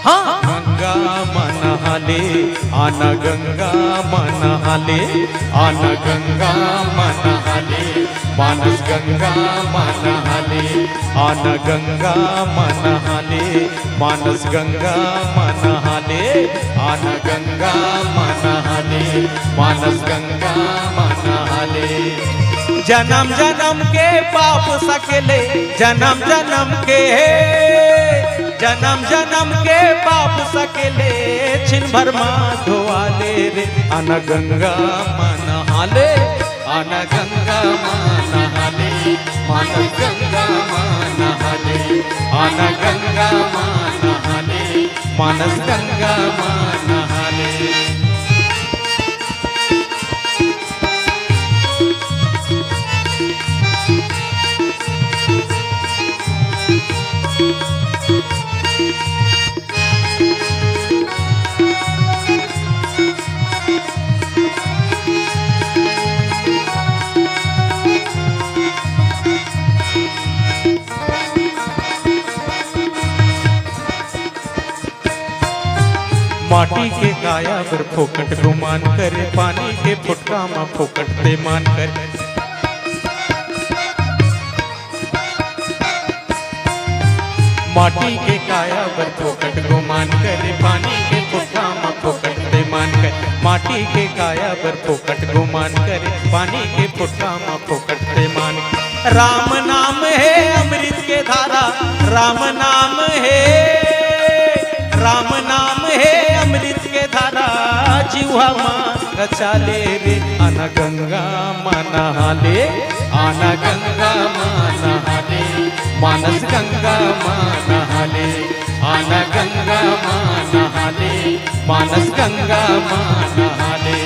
हाँ गंगा मनहाले आना गंगा मनहाले आना गंगा मनहाले मानस गंगा मनहाले आना गंगा मनहाले मानस गंगा मनहाले आना गंगा मनहाले मानस गंगा मनहाले। जन्म जन्म के पाप सकेले जन्म जन्म के पाप सकेले छिन भर माँ धोवाले रे आना गंगा मनहाले आना गंगा मनहाले मानस गंगा मनहाले आना गंगा मनहाले मानस गंगा मनहाले। माटी के काया पर फोकट गुमान करे पानी के फुटका में फोकट ते मान करे। माटी के काया पर फोकट गुमान करे पानी के फुटका में फोकट ते मान करे। माटी के काया पर फोकट गुमान करे पानी के फुटका में फोकट ते मान करे। राम नाम है अमृत के धारा राम नाम है अमृत के धारा जीवा माँ गचाले रे आना गंगा मनहाले आना गंगा मनहाले मानस गंगा मनहाले आना गंगा मनहाले मानस गंगा मनहाले।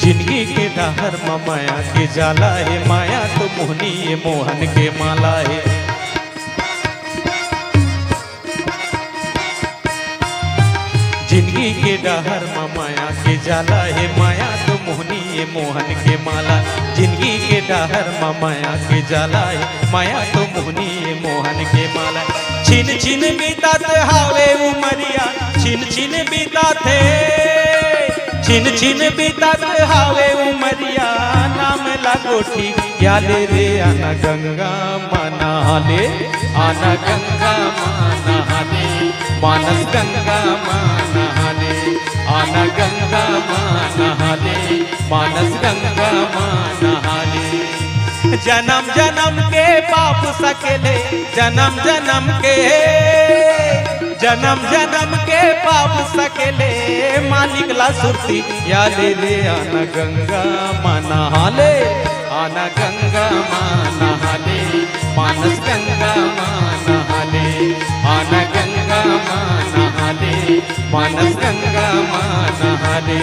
जिंदगी के डहर में माया के जाला है माया तो मोहनी ये मोहन के माला है। जिंदगी के डहर में माया के जाला है माया तो मोहनी ये मोहन के माला। जिंदगी के डहर में माया के जाला है माया तो मोहनी ये मोहन के माला। छिन छिन बीतात हावे उमरिया छिन छिन बीताते छिन छिन बीतात हावे उमरिया नाम लागोठी याले रे आना गंगा मनहाले आना गंगा मनहाले मानस गंगा मनहाले आना गंगा मनहाले मानस गंगा मनहाले। जन्म जन्म के पाप सकेले जन्म जन्म के पाप सकेले मालिक ला सुरती याले रे आना गंगा मनहाले आना गंगा मनहाले मानस गंगा मनहाले आना गंगा मनहाले मानस गंगा मनहाले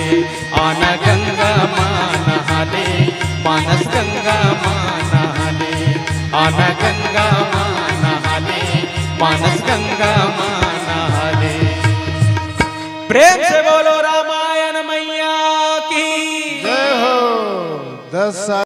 आना गंगा मनहाले मानस गंगा मनहाले आना गंगा मनहाले मानस गंगा मनहाले। प्रेम से बोलो रामायण मैया की जय हो। 10 साल